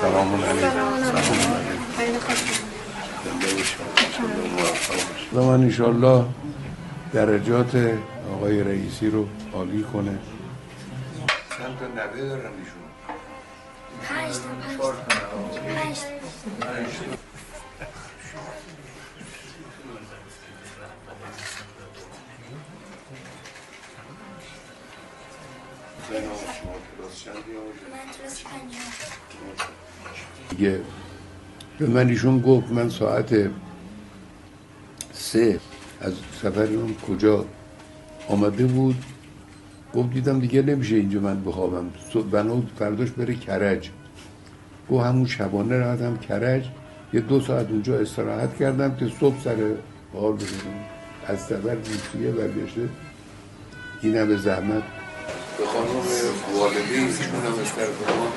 سلام علیکم. و من انشالله درجات آقای رئیسی رو عالی کنه. چند تا نوه دارن ایشون؟ 5 دیگه به من ایشون گفت من ساعت 3 از سفرم کجا آمده بود، گفت دیدم دیگه نمیشه اینجا من بخوابم، بنا فرداش بره کرج. گفت همون شبانه رفتم کرج، یه 2 ساعت اونجا استراحت کردم که صبح سر حال بزنم از سفر روسیه برگشته. این همه زحمت به خانم والده ایشون هم از طرف ما